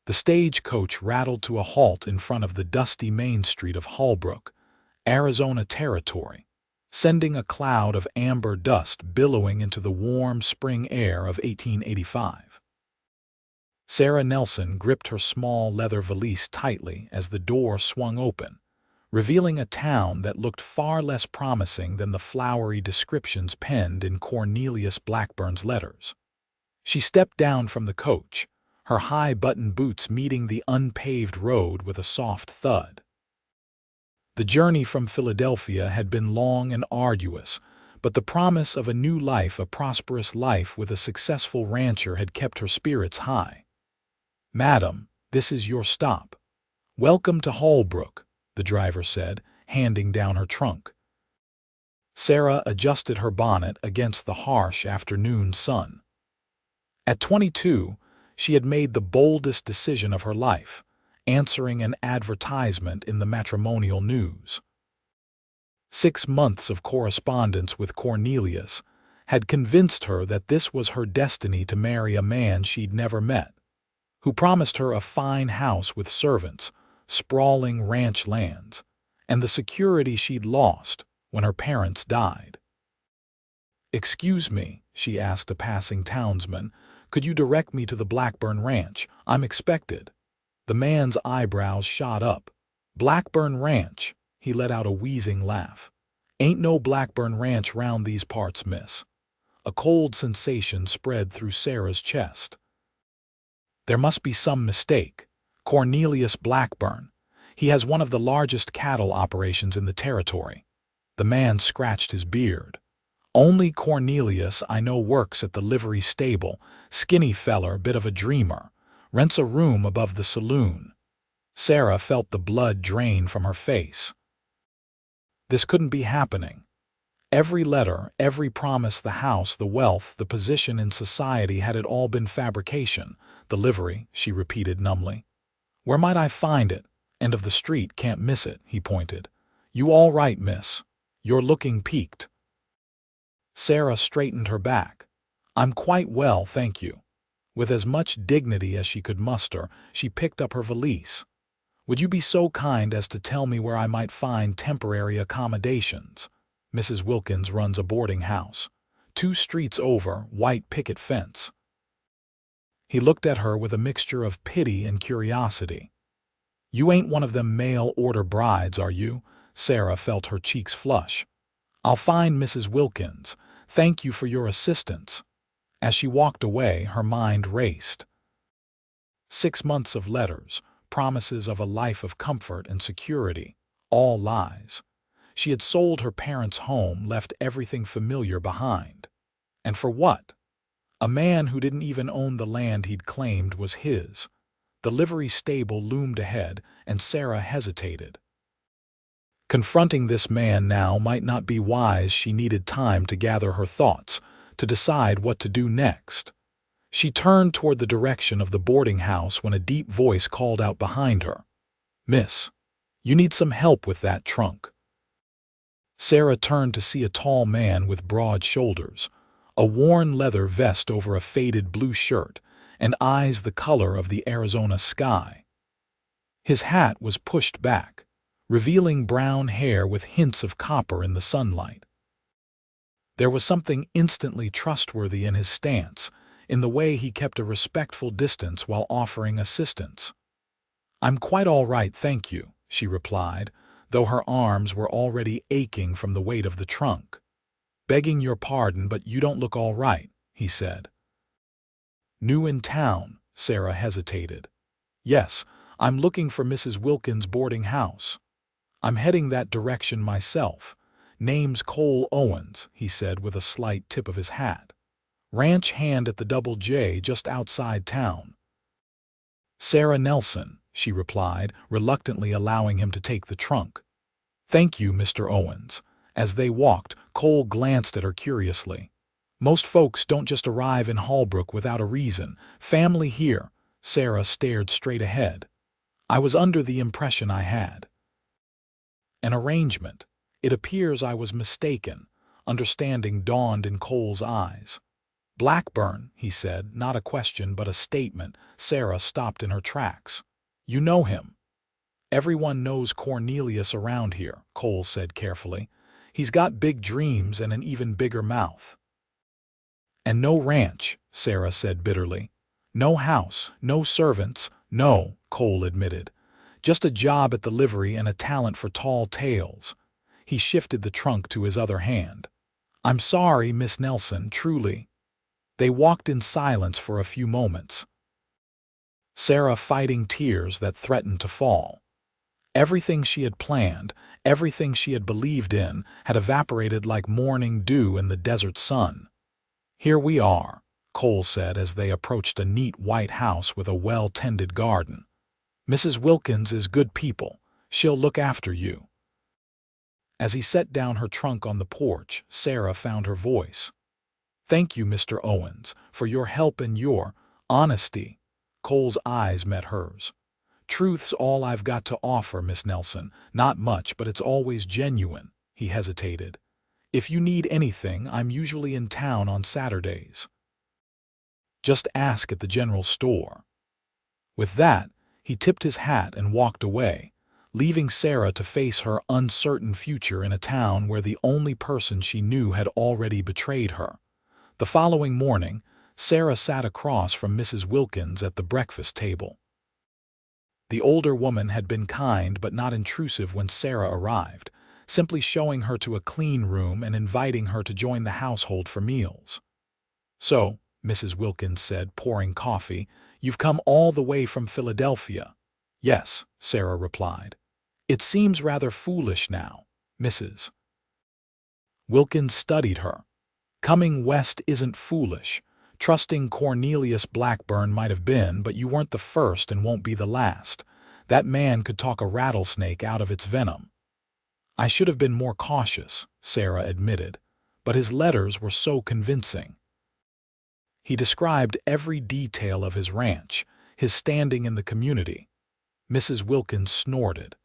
The stagecoach rattled to a halt in front of the dusty main street of Holbrook, Arizona Territory, sending a cloud of amber dust billowing into the warm spring air of 1885. Sarah Nelson gripped her small leather valise tightly as the door swung open, revealing a town that looked far less promising than the flowery descriptions penned in Cornelius Blackburn's letters. She stepped down from the coach, her high-button boots meeting the unpaved road with a soft thud. The journey from Philadelphia had been long and arduous, but the promise of a new life, a prosperous life with a successful rancher, had kept her spirits high. "Madam, this is your stop. Welcome to Holbrook," the driver said, handing down her trunk. Sarah adjusted her bonnet against the harsh afternoon sun. At 22, she had made the boldest decision of her life, answering an advertisement in the matrimonial news. 6 months of correspondence with Cornelius had convinced her that this was her destiny to marry a man she'd never met, who promised her a fine house with servants, sprawling ranch lands, and the security she'd lost when her parents died. "Excuse me," she asked a passing townsman, "could you direct me to the Blackburn Ranch? I'm expected." The man's eyebrows shot up. "Blackburn Ranch," he let out a wheezing laugh. "Ain't no Blackburn Ranch round these parts, miss." A cold sensation spread through Sarah's chest. There must be some mistake. Cornelius Blackburn. He has one of the largest cattle operations in the territory. The man scratched his beard. "Only Cornelius I know works at the livery stable, skinny feller, bit of a dreamer, rents a room above the saloon." Sarah felt the blood drain from her face. This couldn't be happening. Every letter, every promise, the house, the wealth, the position in society, had it all been fabrication? "The livery," she repeated numbly. "Where might I find it? End of the street, can't miss it," he pointed. "You all right, miss? You're looking peaked." Sarah straightened her back. "I'm quite well, thank you." With as much dignity as she could muster, she picked up her valise. "Would you be so kind as to tell me where I might find temporary accommodations? Mrs. Wilkins runs a boarding house. 2 streets over, white picket fence." He looked at her with a mixture of pity and curiosity. "You ain't one of them mail-order brides, are you?" Sarah felt her cheeks flush. "I'll find Mrs. Wilkins. Thank you for your assistance." As she walked away, her mind raced. 6 months of letters, promises of a life of comfort and security, all lies. She had sold her parents' home, left everything familiar behind. And for what? A man who didn't even own the land he'd claimed was his. The livery stable loomed ahead, and Sarah hesitated. Confronting this man now might not be wise. She needed time to gather her thoughts, to decide what to do next. She turned toward the direction of the boarding house when a deep voice called out behind her, "Miss, you need some help with that trunk." Sarah turned to see a tall man with broad shoulders, a worn leather vest over a faded blue shirt, and eyes the color of the Arizona sky. His hat was pushed back, revealing brown hair with hints of copper in the sunlight. There was something instantly trustworthy in his stance, in the way he kept a respectful distance while offering assistance. "I'm quite all right, thank you," she replied, though her arms were already aching from the weight of the trunk. "Begging your pardon, but you don't look all right," he said. "New in town?" Sarah hesitated. "Yes, I'm looking for Mrs. Wilkins' boarding house. I'm heading that direction myself. Name's Cole Owens," he said with a slight tip of his hat. "Ranch hand at the Double J just outside town." "Sarah Nelson," she replied, reluctantly allowing him to take the trunk. "Thank you, Mr. Owens." As they walked, Cole glanced at her curiously. "Most folks don't just arrive in Holbrook without a reason. Family here." Sarah stared straight ahead. "I was under the impression I had an arrangement. It appears I was mistaken." Understanding dawned in Cole's eyes. Blackburn, he said, not a question but a statement. Sarah stopped in her tracks. You know him. Everyone knows Cornelius around here, Cole said carefully. He's got big dreams and an even bigger mouth. And no ranch, Sarah said bitterly. No house, no servants, no, Cole admitted. Just a job at the livery and a talent for tall tales. He shifted the trunk to his other hand. I'm sorry, Miss Nelson, truly. They walked in silence for a few moments, Sarah fighting tears that threatened to fall. Everything she had planned, everything she had believed in, had evaporated like morning dew in the desert sun. Here we are, Cole said as they approached a neat white house with a well-tended garden. Mrs. Wilkins is good people. She'll look after you. As he set down her trunk on the porch, Sarah found her voice. Thank you, Mr. Owens, for your help and your honesty. Cole's eyes met hers. Truth's all I've got to offer, Miss Nelson. Not much, but it's always genuine. He hesitated. If you need anything, I'm usually in town on Saturdays. Just ask at the general store. With that, he tipped his hat and walked away, leaving Sarah to face her uncertain future in a town where the only person she knew had already betrayed her. The following morning, Sarah sat across from Mrs. Wilkins at the breakfast table. The older woman had been kind but not intrusive when Sarah arrived, simply showing her to a clean room and inviting her to join the household for meals. So, Mrs. Wilkins said, pouring coffee, you've come all the way from Philadelphia. Yes, Sarah replied. It seems rather foolish now, Mrs. Wilkins studied her. Coming west isn't foolish. Trusting Cornelius Blackburn might have been, but you weren't the first and won't be the last. That man could talk a rattlesnake out of its venom. I should have been more cautious, Sarah admitted, but his letters were so convincing. He described every detail of his ranch, his standing in the community. Mrs. Wilkins snorted.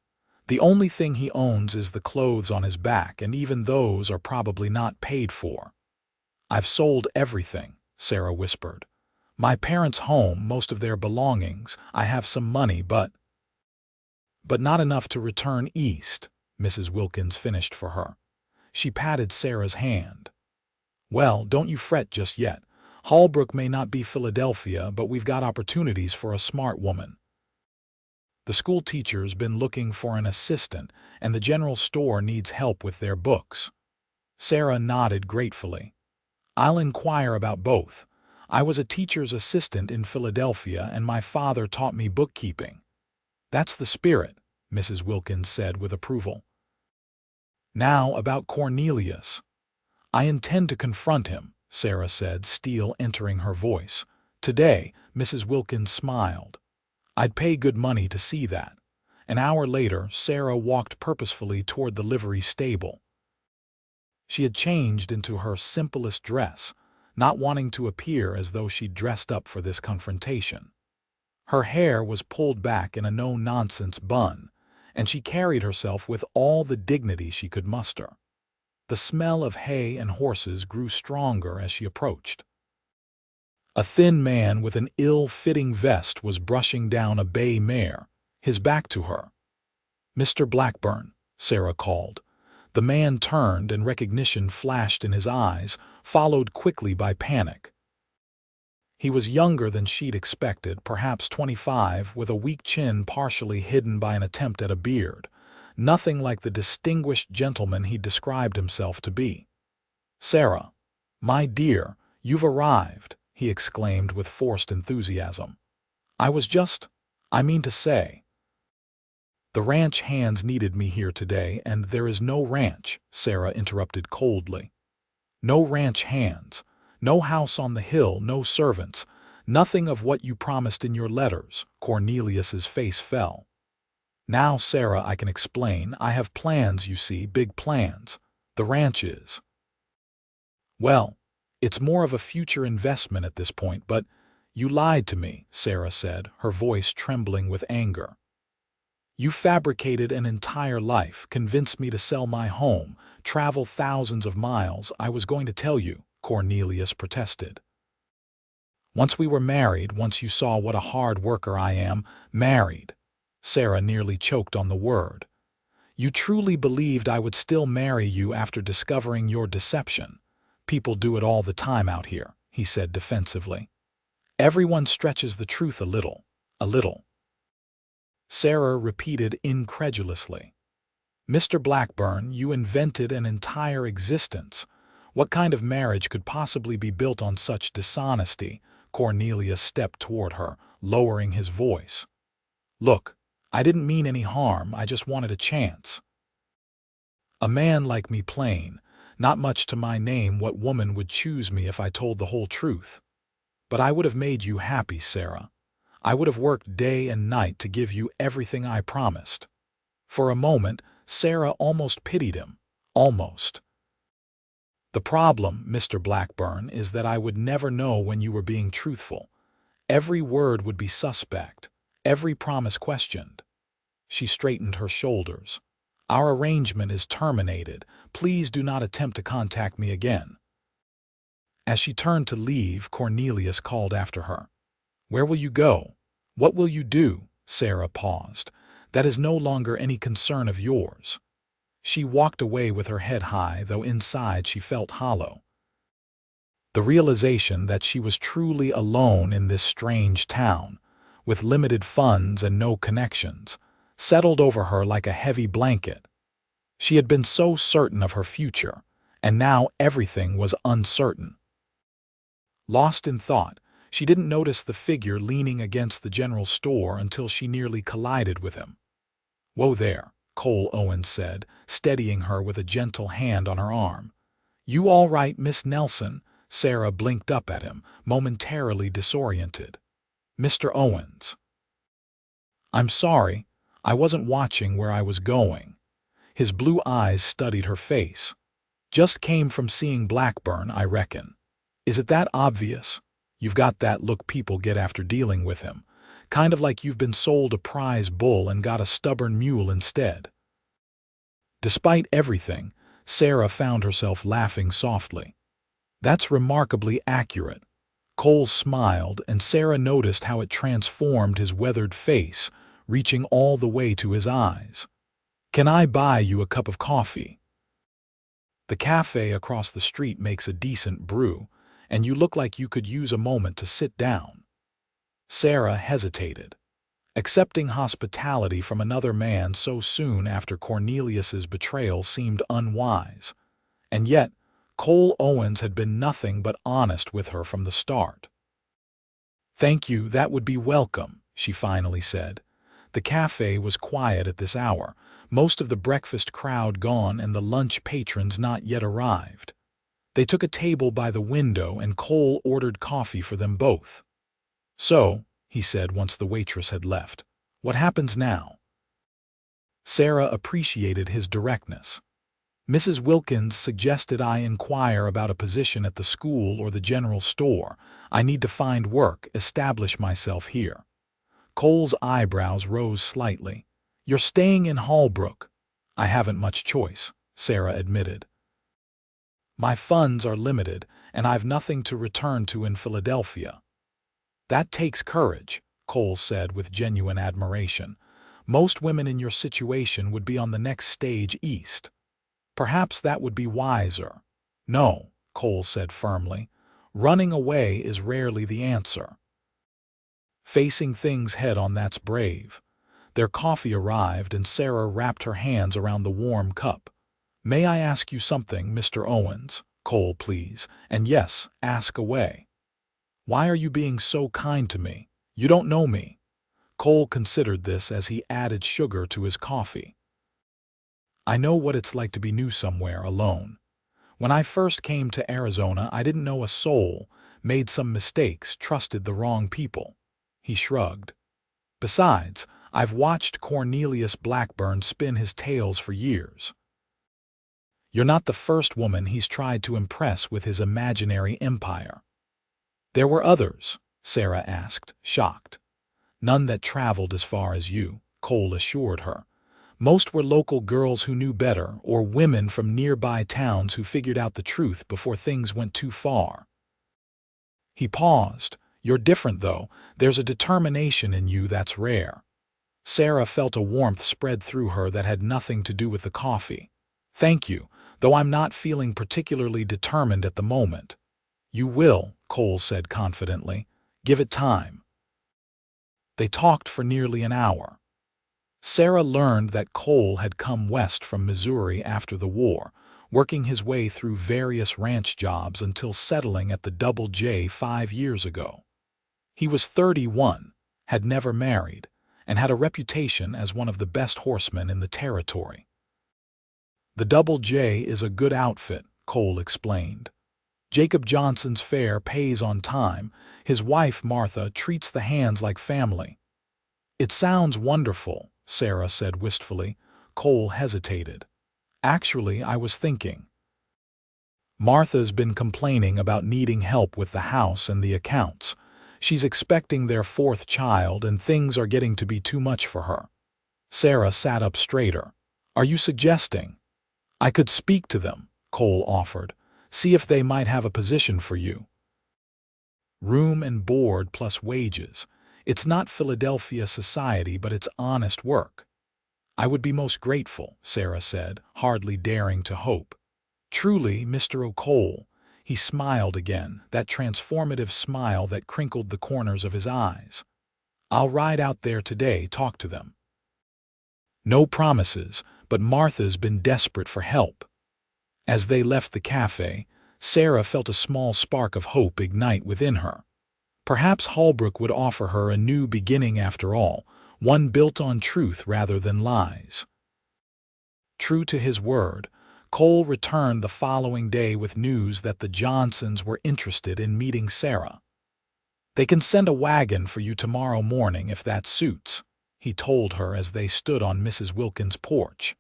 The only thing he owns is the clothes on his back, and even those are probably not paid for. I've sold everything, Sarah whispered. My parents' home, most of their belongings. I have some money, but not enough to return east, Mrs. Wilkins finished for her. She patted Sarah's hand. Well, don't you fret just yet. Holbrook may not be Philadelphia, but we've got opportunities for a smart woman. The school teacher's been looking for an assistant, and the general store needs help with their books. Sarah nodded gratefully. I'll inquire about both. I was a teacher's assistant in Philadelphia, and my father taught me bookkeeping. That's the spirit, Mrs. Wilkins said with approval. Now about Cornelius. I intend to confront him, Sarah said, steel entering her voice. Today, Mrs. Wilkins smiled. I'd pay good money to see that. An hour later, Sarah walked purposefully toward the livery stable. She had changed into her simplest dress, not wanting to appear as though she'd dressed up for this confrontation. Her hair was pulled back in a no-nonsense bun, and she carried herself with all the dignity she could muster. The smell of hay and horses grew stronger as she approached. A thin man with an ill-fitting vest was brushing down a bay mare, his back to her. Mr. Blackburn, Sarah called. The man turned and recognition flashed in his eyes, followed quickly by panic. He was younger than she'd expected, perhaps 25, with a weak chin partially hidden by an attempt at a beard. Nothing like the distinguished gentleman he described himself to be. Sarah, my dear, you've arrived, he exclaimed with forced enthusiasm. I mean to say. The ranch hands needed me here today, and there is no ranch, Sarah interrupted coldly. No ranch hands, no house on the hill, no servants, nothing of what you promised in your letters. Cornelius's face fell. Now, Sarah, I can explain. I have plans, you see, big plans. The ranch is. Well, it's more of a future investment at this point, but you lied to me, Sarah said, her voice trembling with anger. You fabricated an entire life, convinced me to sell my home, travel thousands of miles. I was going to tell you, Cornelius protested. Once we were married, once you saw what a hard worker I am, married. Sarah nearly choked on the word. You truly believed I would still marry you after discovering your deception. People do it all the time out here, he said defensively. Everyone stretches the truth a little, a little. Sarah repeated incredulously. Mr. Blackburn, you invented an entire existence. What kind of marriage could possibly be built on such dishonesty? Cornelius stepped toward her, lowering his voice. Look, I didn't mean any harm, I just wanted a chance. A man like me plain, not much to my name. What woman would choose me if I told the whole truth? But I would have made you happy, Sarah. I would have worked day and night to give you everything I promised. For a moment, Sarah almost pitied him. Almost. The problem, Mr. Blackburn, is that I would never know when you were being truthful. Every word would be suspect, every promise questioned. She straightened her shoulders. Our arrangement is terminated. Please do not attempt to contact me again. As she turned to leave, Cornelius called after her. Where will you go? What will you do? Sarah paused. That is no longer any concern of yours. She walked away with her head high, though inside she felt hollow. The realization that she was truly alone in this strange town, with limited funds and no connections, settled over her like a heavy blanket. She had been so certain of her future, and now everything was uncertain. Lost in thought, she didn't notice the figure leaning against the general store until she nearly collided with him. Whoa there, Cole Owens said, steadying her with a gentle hand on her arm. You all right, Miss Nelson? Sarah blinked up at him, momentarily disoriented. Mr. Owens. I'm sorry, I wasn't watching where I was going. His blue eyes studied her face. Just came from seeing Blackburn, I reckon. Is it that obvious? You've got that look people get after dealing with him. Kind of like you've been sold a prize bull and got a stubborn mule instead. Despite everything, Sarah found herself laughing softly. That's remarkably accurate. Cole smiled, and Sarah noticed how it transformed his weathered face, reaching all the way to his eyes. Can I buy you a cup of coffee? The cafe across the street makes a decent brew, and you look like you could use a moment to sit down. Sarah hesitated. Accepting hospitality from another man so soon after Cornelius's betrayal seemed unwise. And yet, Cole Owens had been nothing but honest with her from the start. Thank you, that would be welcome, she finally said. The cafe was quiet at this hour, most of the breakfast crowd gone and the lunch patrons not yet arrived. They took a table by the window and Cole ordered coffee for them both. So, he said once the waitress had left, what happens now? Sarah appreciated his directness. Mrs. Wilkins suggested I inquire about a position at the school or the general store. I need to find work, establish myself here. Cole's eyebrows rose slightly. You're staying in Holbrook. I haven't much choice, Sarah admitted. My funds are limited, and I've nothing to return to in Philadelphia. That takes courage, Cole said with genuine admiration. Most women in your situation would be on the next stage east. Perhaps that would be wiser. No, Cole said firmly. Running away is rarely the answer. Facing things head-on, that's brave. Their coffee arrived and Sarah wrapped her hands around the warm cup. May I ask you something, Mr. Owens? Cole, please. And yes, ask away. Why are you being so kind to me? You don't know me. Cole considered this as he added sugar to his coffee. I know what it's like to be new somewhere alone. When I first came to Arizona, I didn't know a soul, made some mistakes, trusted the wrong people. He shrugged. Besides, I've watched Cornelius Blackburn spin his tales for years. You're not the first woman he's tried to impress with his imaginary empire. There were others, Sarah asked, shocked. None that traveled as far as you, Cole assured her. Most were local girls who knew better, or women from nearby towns who figured out the truth before things went too far. He paused. You're different, though. There's a determination in you that's rare. Sarah felt a warmth spread through her that had nothing to do with the coffee. Thank you, though I'm not feeling particularly determined at the moment. You will, Cole said confidently. Give it time. They talked for nearly an hour. Sarah learned that Cole had come west from Missouri after the war, working his way through various ranch jobs until settling at the Double J 5 years ago. He was 31, had never married, and had a reputation as one of the best horsemen in the territory. The Double J is a good outfit, Cole explained. Jacob Johnson's fare pays on time. His wife, Martha, treats the hands like family. It sounds wonderful, Sarah said wistfully. Cole hesitated. Actually, I was thinking. Martha's been complaining about needing help with the house and the accounts. She's expecting their 4th child, and things are getting to be too much for her. Sarah sat up straighter. Are you suggesting? I could speak to them, Cole offered. See if they might have a position for you. Room and board plus wages. It's not Philadelphia society, but it's honest work. I would be most grateful, Sarah said, hardly daring to hope. Truly, Mr. O'Cole. He smiled again, that transformative smile that crinkled the corners of his eyes. I'll ride out there today, talk to them. No promises, but Martha's been desperate for help. As they left the cafe, Sarah felt a small spark of hope ignite within her. Perhaps Holbrook would offer her a new beginning after all, one built on truth rather than lies. True to his word, Cole returned the following day with news that the Johnsons were interested in meeting Sarah. They can send a wagon for you tomorrow morning if that suits, he told her as they stood on Mrs. Wilkins' porch.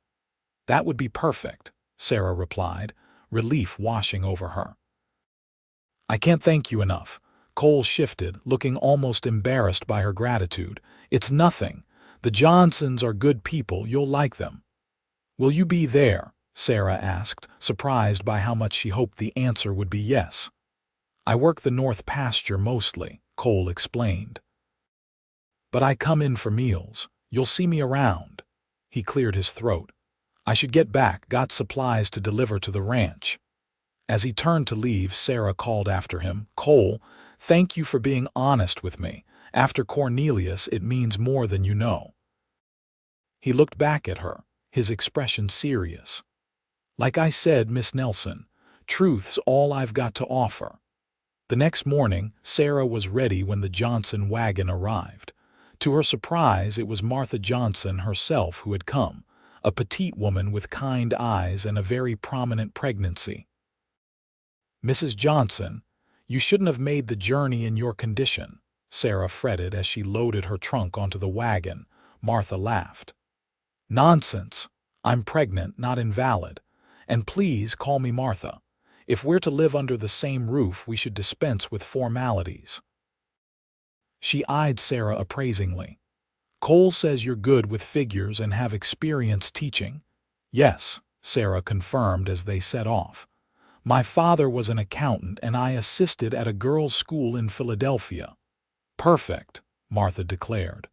That would be perfect, Sarah replied, relief washing over her. I can't thank you enough. Cole shifted, looking almost embarrassed by her gratitude. It's nothing. The Johnsons are good people. You'll like them. Will you be there? Sarah asked, surprised by how much she hoped the answer would be yes. I work the north pasture mostly, Cole explained. But I come in for meals. You'll see me around. He cleared his throat. I should get back, got supplies to deliver to the ranch. As he turned to leave, Sarah called after him, Cole, thank you for being honest with me. After Cornelius, it means more than you know. He looked back at her, his expression serious. Like I said, Miss Nelson, truth's all I've got to offer. The next morning, Sarah was ready when the Johnson wagon arrived. To her surprise, it was Martha Johnson herself who had come, a petite woman with kind eyes and a very prominent pregnancy. Mrs. Johnson, you shouldn't have made the journey in your condition, Sarah fretted as she loaded her trunk onto the wagon. Martha laughed. Nonsense. I'm pregnant, not invalid. And please call me Martha. If we're to live under the same roof, we should dispense with formalities. She eyed Sarah appraisingly. Cole says you're good with figures and have experience teaching. Yes, Sarah confirmed as they set off. My father was an accountant and I assisted at a girls' school in Philadelphia. Perfect, Martha declared.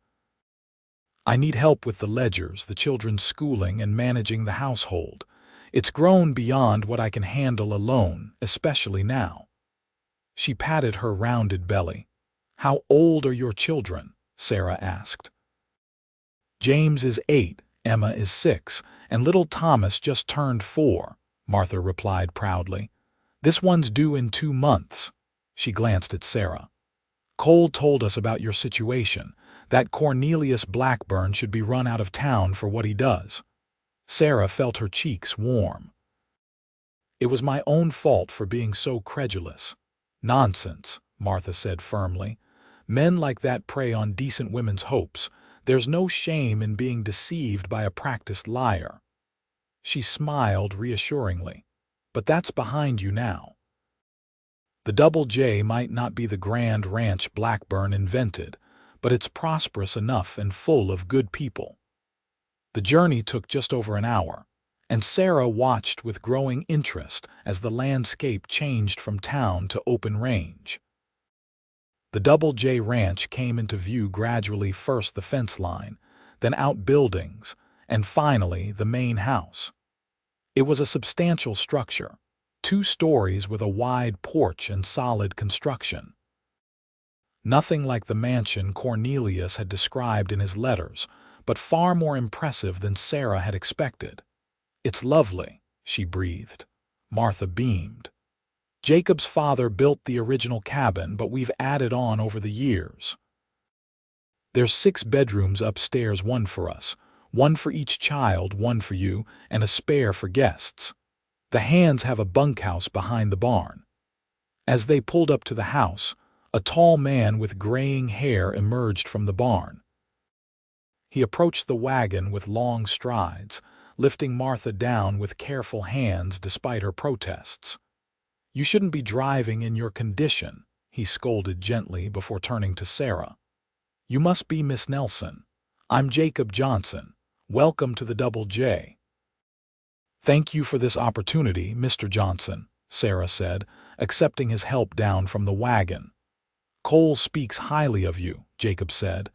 I need help with the ledgers, the children's schooling, and managing the household. It's grown beyond what I can handle alone, especially now. She patted her rounded belly. How old are your children? Sarah asked. James is 8, Emma is 6, and little Thomas just turned 4, Martha replied proudly. This one's due in 2 months. She glanced at Sarah. Cole told us about your situation, that Cornelius Blackburn should be run out of town for what he does. Sarah felt her cheeks warm. It was my own fault for being so credulous. Nonsense, Martha said firmly. Men like that prey on decent women's hopes. There's no shame in being deceived by a practiced liar. She smiled reassuringly. But that's behind you now. The Double J might not be the grand ranch Blackburn invented, but it's prosperous enough and full of good people. The journey took just over an hour, and Sarah watched with growing interest as the landscape changed from town to open range. The Double J Ranch came into view gradually, first the fence line, then outbuildings, and finally the main house. It was a substantial structure, 2 stories with a wide porch and solid construction. Nothing like the mansion Cornelius had described in his letters, but far more impressive than Sarah had expected. "It's lovely," she breathed. Martha beamed. "Jacob's father built the original cabin, but we've added on over the years. There's 6 bedrooms upstairs, 1 for us, 1 for each child, 1 for you, and a spare for guests. The Hands have a bunkhouse behind the barn." As they pulled up to the house, a tall man with graying hair emerged from the barn. He approached the wagon with long strides, lifting Martha down with careful hands despite her protests. "You shouldn't be driving in your condition," he scolded gently before turning to Sarah. "You must be Miss Nelson. I'm Jacob Johnson. Welcome to the Double J." "Thank you for this opportunity, Mr. Johnson," Sarah said, accepting his help down from the wagon. "Cole speaks highly of you," Jacob said,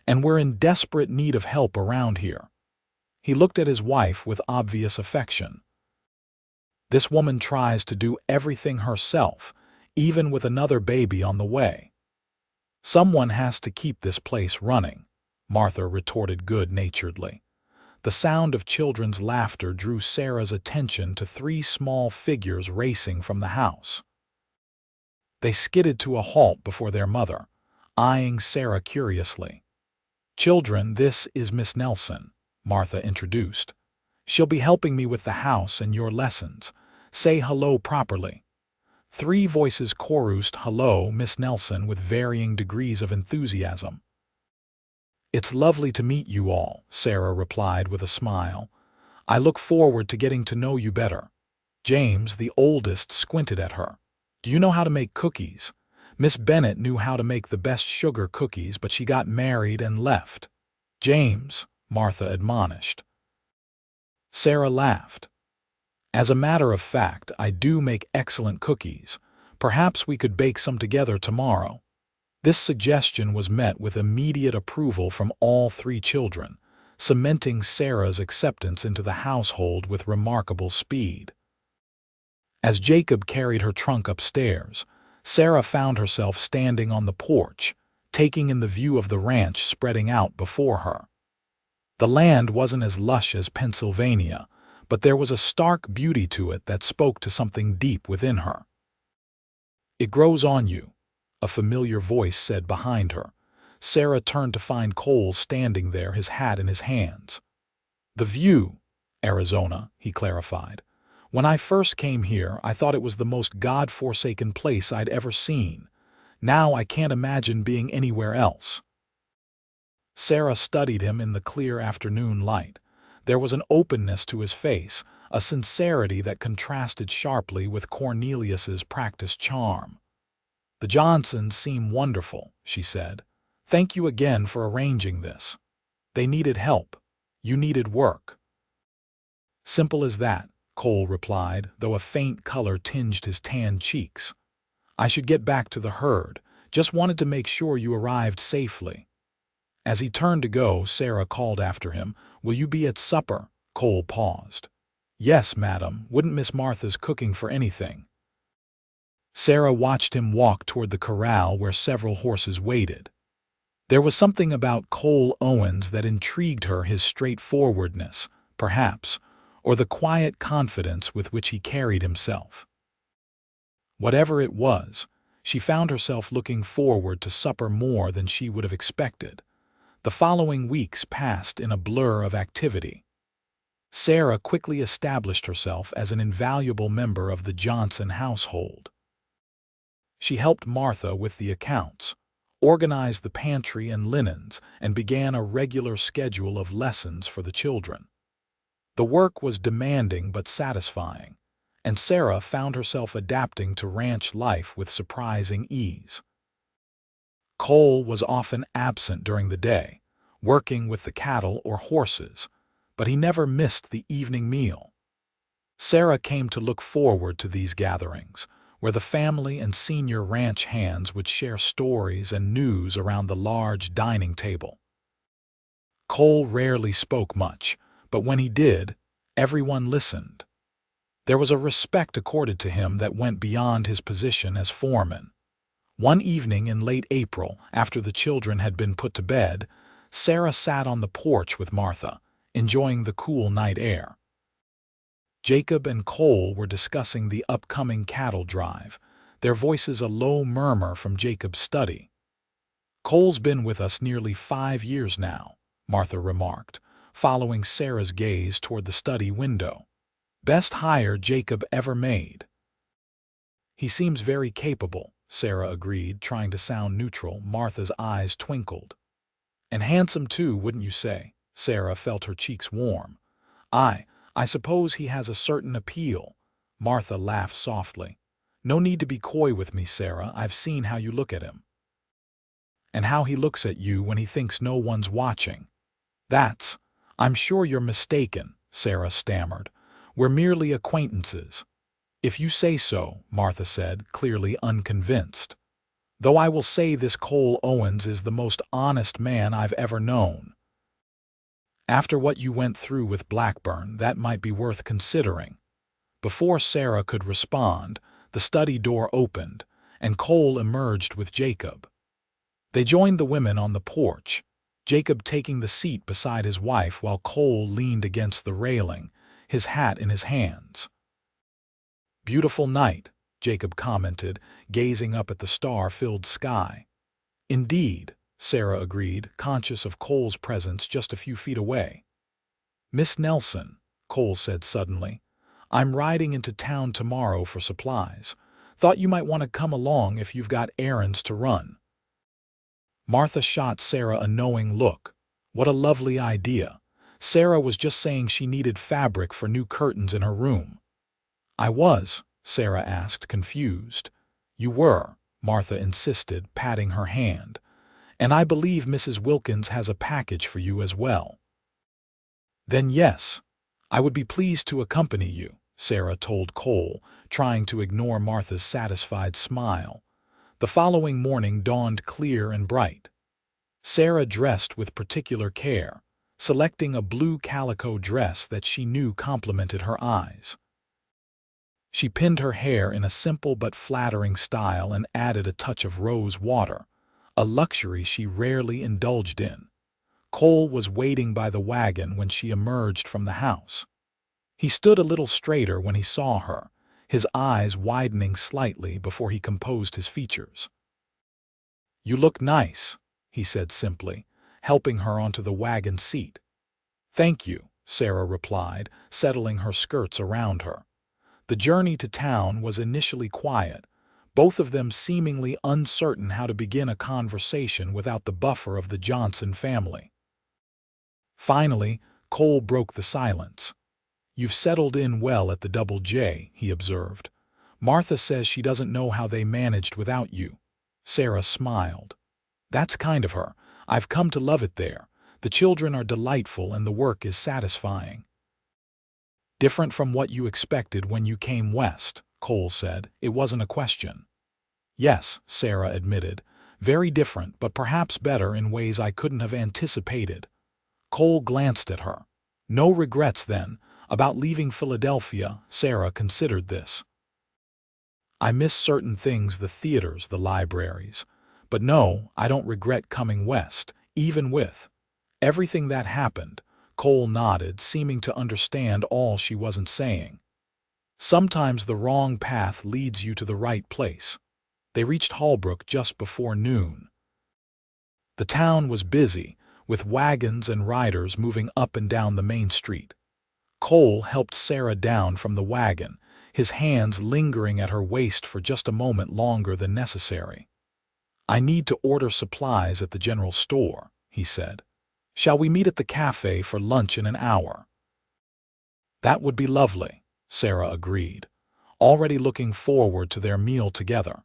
"and we're in desperate need of help around here." He looked at his wife with obvious affection. "This woman tries to do everything herself, even with another baby on the way." "Someone has to keep this place running," Martha retorted good-naturedly. The sound of children's laughter drew Sarah's attention to 3 small figures racing from the house. They skidded to a halt before their mother, eyeing Sarah curiously. "Children, this is Miss Nelson," Martha introduced. "She'll be helping me with the house and your lessons. Say hello properly." 3 voices chorused "Hello, Miss Nelson" with varying degrees of enthusiasm. "It's lovely to meet you all," Sarah replied with a smile. "I look forward to getting to know you better." James, the oldest, squinted at her. "Do you know how to make cookies?" "Miss Bennett knew how to make the best sugar cookies, but she got married and left." "James," Martha admonished. Sarah laughed. "As a matter of fact, I do make excellent cookies. Perhaps we could bake some together tomorrow." This suggestion was met with immediate approval from all 3 children, cementing Sarah's acceptance into the household with remarkable speed. As Jacob carried her trunk upstairs, Sarah found herself standing on the porch, taking in the view of the ranch spreading out before her. The land wasn't as lush as Pennsylvania, but there was a stark beauty to it that spoke to something deep within her. "It grows on you," a familiar voice said behind her. Sarah turned to find Cole standing there, his hat in his hands. "The view, Arizona," he clarified. "When I first came here, I thought it was the most God-forsaken place I'd ever seen. Now I can't imagine being anywhere else." Sarah studied him in the clear afternoon light. There was an openness to his face, a sincerity that contrasted sharply with Cornelius's practiced charm. "The Johnsons seem wonderful," she said. "Thank you again for arranging this. They needed help. You needed work." "Simple as that," Cole replied, though a faint color tinged his tanned cheeks. "I should get back to the herd. Just wanted to make sure you arrived safely." As he turned to go, Sarah called after him, "Will you be at supper?" Cole paused. "Yes, madam. Wouldn't Miss Martha's cooking for anything." Sarah watched him walk toward the corral where several horses waited. There was something about Cole Owens that intrigued her, his straightforwardness, perhaps, or the quiet confidence with which he carried himself. Whatever it was, she found herself looking forward to supper more than she would have expected. The following weeks passed in a blur of activity. Sarah quickly established herself as an invaluable member of the Johnson household. She helped Martha with the accounts, organized the pantry and linens, and began a regular schedule of lessons for the children. The work was demanding but satisfying, and Sarah found herself adapting to ranch life with surprising ease. Cole was often absent during the day, working with the cattle or horses, but he never missed the evening meal. Sarah came to look forward to these gatherings, where the family and senior ranch hands would share stories and news around the large dining table. Cole rarely spoke much, but when he did, everyone listened. There was a respect accorded to him that went beyond his position as foreman. One evening in late April, after the children had been put to bed, Sarah sat on the porch with Martha, enjoying the cool night air. Jacob and Cole were discussing the upcoming cattle drive, their voices a low murmur from Jacob's study. "Cole's been with us nearly 5 years now," Martha remarked, following Sarah's gaze toward the study window. "Best hire Jacob ever made." "He seems very capable," Sarah agreed, trying to sound neutral. Martha's eyes twinkled. "And handsome too, wouldn't you say?" Sarah felt her cheeks warm. I suppose he has a certain appeal." Martha laughed softly. "No need to be coy with me, Sarah. I've seen how you look at him. And how he looks at you when he thinks no one's watching." I'm sure you're mistaken," Sarah stammered. "We're merely acquaintances." "If you say so," Martha said, clearly unconvinced. "Though I will say this Cole Owens is the most honest man I've ever known. After what you went through with Blackburn, that might be worth considering." Before Sarah could respond, the study door opened, and Cole emerged with Jacob. They joined the women on the porch, Jacob taking the seat beside his wife while Cole leaned against the railing, his hat in his hands. "Beautiful night," Jacob commented, gazing up at the star-filled sky. "Indeed," Sarah agreed, conscious of Cole's presence just a few feet away. "Miss Nelson," Cole said suddenly, "I'm riding into town tomorrow for supplies. Thought you might want to come along if you've got errands to run." Martha shot Sarah a knowing look. What a lovely idea. Sarah was just saying she needed fabric for new curtains in her room. "I was," Sarah asked, confused. "You were," Martha insisted, patting her hand. "And I believe Mrs. Wilkins has a package for you as well." "Then yes, I would be pleased to accompany you," Sarah told Cole, trying to ignore Martha's satisfied smile. The following morning dawned clear and bright. Sarah dressed with particular care, selecting a blue calico dress that she knew complemented her eyes. She pinned her hair in a simple but flattering style and added a touch of rose water, a luxury she rarely indulged in. Cole was waiting by the wagon when she emerged from the house. He stood a little straighter when he saw her, his eyes widening slightly before he composed his features. "You look nice," he said simply, helping her onto the wagon seat. "Thank you," Sarah replied, settling her skirts around her. The journey to town was initially quiet, both of them seemingly uncertain how to begin a conversation without the buffer of the Johnson family. Finally, Cole broke the silence. "You've settled in well at the Double J," he observed. "Martha says she doesn't know how they managed without you." Sarah smiled. "That's kind of her. I've come to love it there. The children are delightful and the work is satisfying." "Different from what you expected when you came west," Cole said. "It wasn't a question." "Yes," Sarah admitted. "Very different, but perhaps better in ways I couldn't have anticipated." Cole glanced at her. "No regrets, then, about leaving Philadelphia?" Sarah considered this. "I miss certain things, the theaters, the libraries. But no, I don't regret coming west, even with everything that happened." Cole nodded, seeming to understand all she wasn't saying. "Sometimes the wrong path leads you to the right place." They reached Holbrook just before noon. The town was busy, with wagons and riders moving up and down the main street. Cole helped Sarah down from the wagon, his hands lingering at her waist for just a moment longer than necessary. "I need to order supplies at the general store," he said. "Shall we meet at the cafe for lunch in an hour?" "That would be lovely," Sarah agreed, already looking forward to their meal together.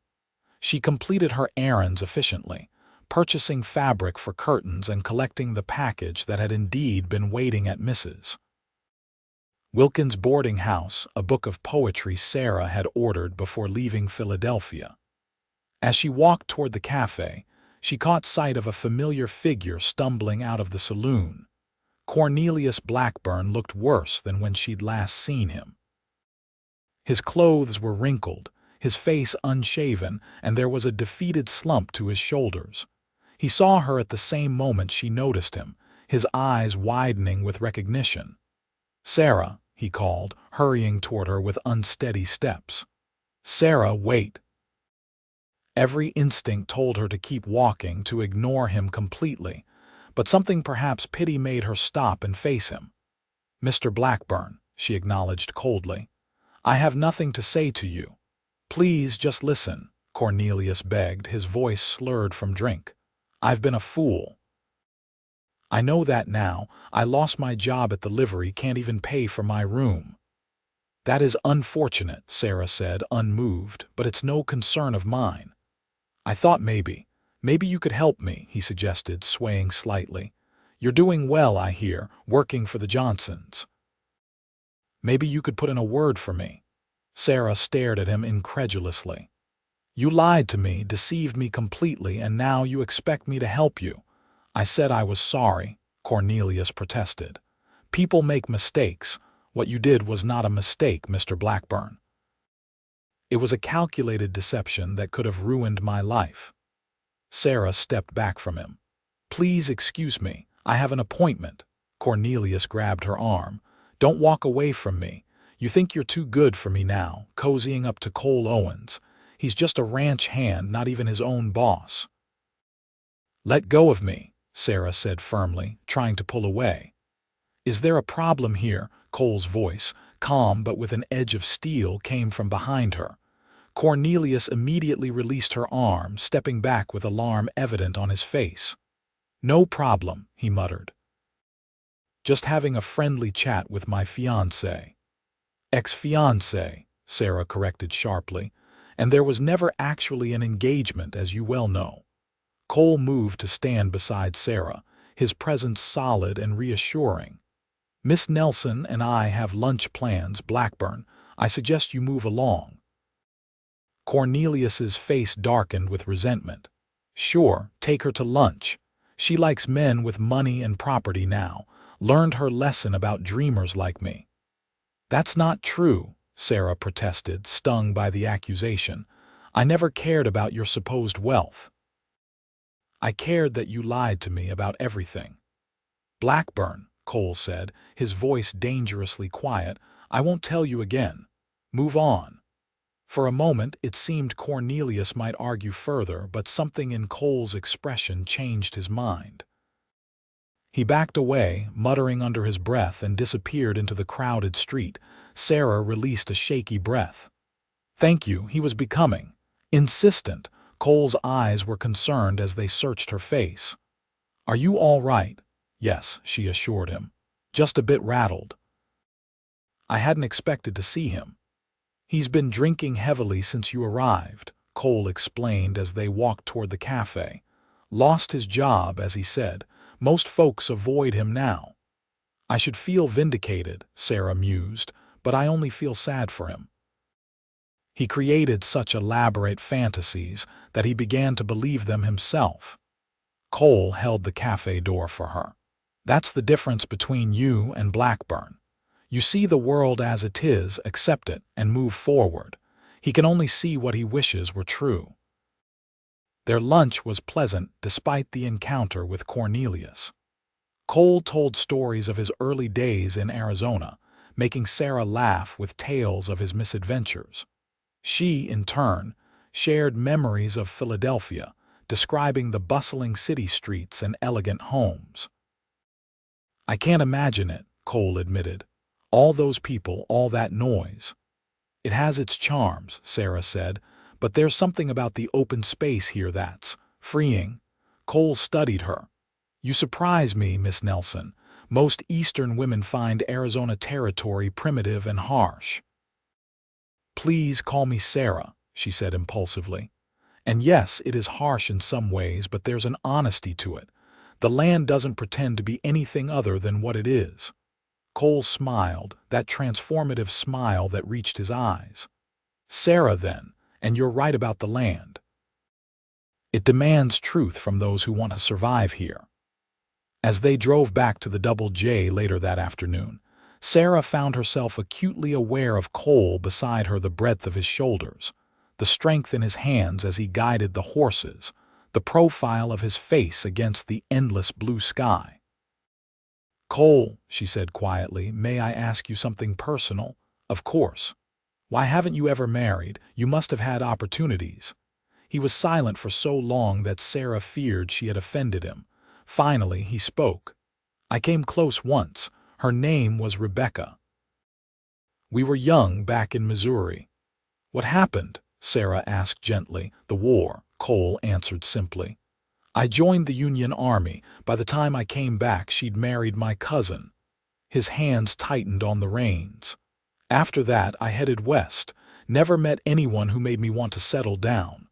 She completed her errands efficiently, purchasing fabric for curtains and collecting the package that had indeed been waiting at Mrs. Wilkins' boarding house, a book of poetry Sarah had ordered before leaving Philadelphia. As she walked toward the cafe, she caught sight of a familiar figure stumbling out of the saloon. Cornelius Blackburn looked worse than when she'd last seen him. His clothes were wrinkled, his face unshaven, and there was a defeated slump to his shoulders. He saw her at the same moment she noticed him, his eyes widening with recognition. "Sarah," he called, hurrying toward her with unsteady steps. "Sarah, wait." Every instinct told her to keep walking, to ignore him completely, but something, perhaps pity, made her stop and face him. "Mr. Blackburn," she acknowledged coldly, "I have nothing to say to you." "Please just listen," Cornelius begged, his voice slurred from drink. "I've been a fool. I know that now. I lost my job at the livery, can't even pay for my room." "That is unfortunate," Sarah said, unmoved, "but it's no concern of mine." "I thought maybe you could help me," he suggested, swaying slightly. "You're doing well, I hear, working for the Johnsons. Maybe you could put in a word for me." Sarah stared at him incredulously. "You lied to me, deceived me completely, and now you expect me to help you." "I said I was sorry," Cornelius protested. "People make mistakes. What you did was not a mistake, Mr. Blackburn. It was a calculated deception that could have ruined my life." Sarah stepped back from him. "Please excuse me. I have an appointment." Cornelius grabbed her arm. "Don't walk away from me. You think you're too good for me now, cozying up to Cole Owens. He's just a ranch hand, not even his own boss." "Let go of me," Sarah said firmly, trying to pull away. "Is there a problem here?" Cole's voice, calm but with an edge of steel, came from behind her. Cornelius immediately released her arm, stepping back with alarm evident on his face. "No problem," he muttered. "Just having a friendly chat with my fiancé." "Ex-fiancé," Sarah corrected sharply, "and there was never actually an engagement, as you well know." Cole moved to stand beside Sarah, his presence solid and reassuring. "Miss Nelson and I have lunch plans, Blackburn. I suggest you move along." Cornelius's face darkened with resentment. "Sure, take her to lunch. She likes men with money and property now, learned her lesson about dreamers like me." "That's not true," Sarah protested, stung by the accusation. "I never cared about your supposed wealth. I cared that you lied to me about everything." "Blackburn," Cole said, his voice dangerously quiet, "I won't tell you again. Move on." For a moment it seemed Cornelius might argue further, but something in Cole's expression changed his mind. He backed away, muttering under his breath, and disappeared into the crowded street. Sarah released a shaky breath. "Thank you," he was becoming insistent. Cole's eyes were concerned as they searched her face. "Are you all right?" "Yes," she assured him. "Just a bit rattled." "I hadn't expected to see him." "He's been drinking heavily since you arrived," Cole explained as they walked toward the cafe. "Lost his job, as he said. Most folks avoid him now." "I should feel vindicated," Sarah mused, "but I only feel sad for him. He created such elaborate fantasies that he began to believe them himself." Cole held the cafe door for her. "That's the difference between you and Blackburn. You see the world as it is, accept it, and move forward. He can only see what he wishes were true." Their lunch was pleasant despite the encounter with Cornelius. Cole told stories of his early days in Arizona, making Sarah laugh with tales of his misadventures. She, in turn, shared memories of Philadelphia, describing the bustling city streets and elegant homes. "I can't imagine it," Cole admitted. "All those people, all that noise." "It has its charms," Sarah said, "but there's something about the open space here that's freeing." Cole studied her. "You surprise me, Miss Nelson. Most Eastern women find Arizona territory primitive and harsh." "Please call me Sarah," she said impulsively. "And yes, it is harsh in some ways, but there's an honesty to it. The land doesn't pretend to be anything other than what it is." Cole smiled, that transformative smile that reached his eyes. Sarah, then, and you're right about the land. It demands truth from those who want to survive here. As they drove back to the Double J later that afternoon, Sarah found herself acutely aware of Cole beside her, the breadth of his shoulders, the strength in his hands as he guided the horses, the profile of his face against the endless blue sky. "Cole," she said quietly, "may I ask you something personal?" "Of course. Why haven't you ever married? You must have had opportunities." He was silent for so long that Sarah feared she had offended him. Finally, he spoke. "I came close once. Her name was Rebecca. We were young back in Missouri." "What happened?" Sarah asked gently. "The war," Cole answered simply. "I joined the Union Army. By the time I came back, she'd married my cousin." His hands tightened on the reins. "After that, I headed west. Never met anyone who made me want to settle down."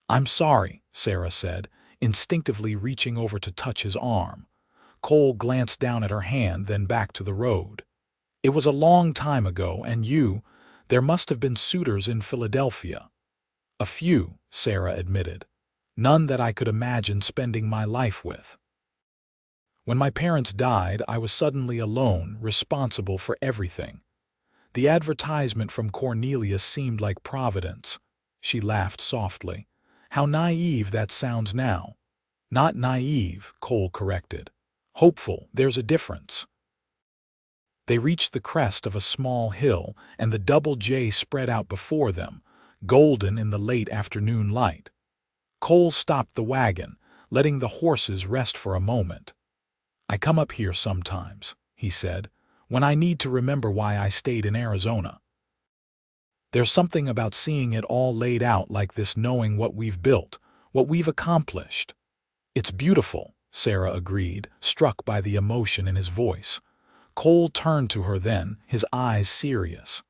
"I'm sorry," Sarah said, instinctively reaching over to touch his arm. Cole glanced down at her hand, then back to the road. "It was a long time ago, and there must have been suitors in Philadelphia." "A few," Sarah admitted. "None that I could imagine spending my life with. When my parents died, I was suddenly alone, responsible for everything. The advertisement from Cornelius seemed like providence." She laughed softly. "How naive that sounds now." "Not naive," Cole corrected. "Hopeful, there's a difference." They reached the crest of a small hill, and the Double J spread out before them, golden in the late afternoon light. Cole stopped the wagon, letting the horses rest for a moment. "I come up here sometimes," he said, "when I need to remember why I stayed in Arizona. There's something about seeing it all laid out like this, knowing what we've built, what we've accomplished." "It's beautiful," Sarah agreed, struck by the emotion in his voice. Cole turned to her then, his eyes serious.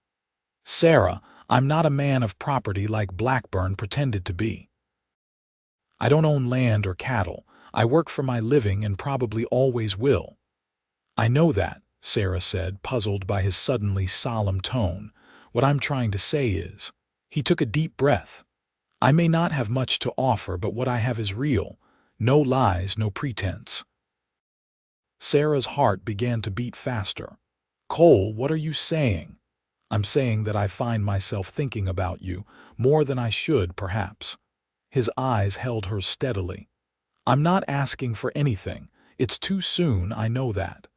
"Sarah, I'm not a man of property like Blackburn pretended to be. I don't own land or cattle. I work for my living and probably always will." "I know that," Sarah said, puzzled by his suddenly solemn tone. "What I'm trying to say is—" He took a deep breath. "I may not have much to offer, but what I have is real. No lies, no pretense." Sarah's heart began to beat faster. "Cole, what are you saying?" "I'm saying that I find myself thinking about you, more than I should, perhaps." His eyes held hers steadily. "I'm not asking for anything. It's too soon, I know that.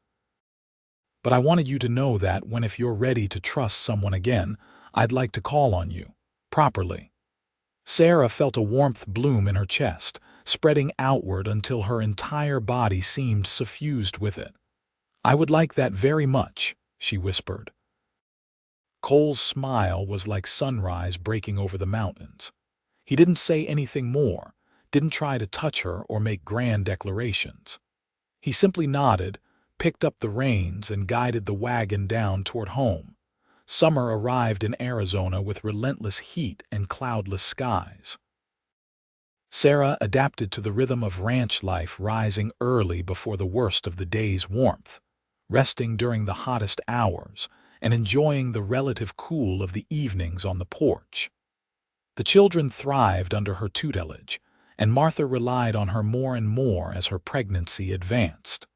But I wanted you to know that if you're ready to trust someone again, I'd like to call on you. Properly." Sarah felt a warmth bloom in her chest, spreading outward until her entire body seemed suffused with it. "I would like that very much," she whispered. Cole's smile was like sunrise breaking over the mountains. He didn't say anything more, didn't try to touch her or make grand declarations. He simply nodded, picked up the reins, and guided the wagon down toward home. Summer arrived in Arizona with relentless heat and cloudless skies. Sarah adapted to the rhythm of ranch life, rising early before the worst of the day's warmth, resting during the hottest hours, and enjoying the relative cool of the evenings on the porch. The children thrived under her tutelage, and Martha relied on her more and more as her pregnancy advanced.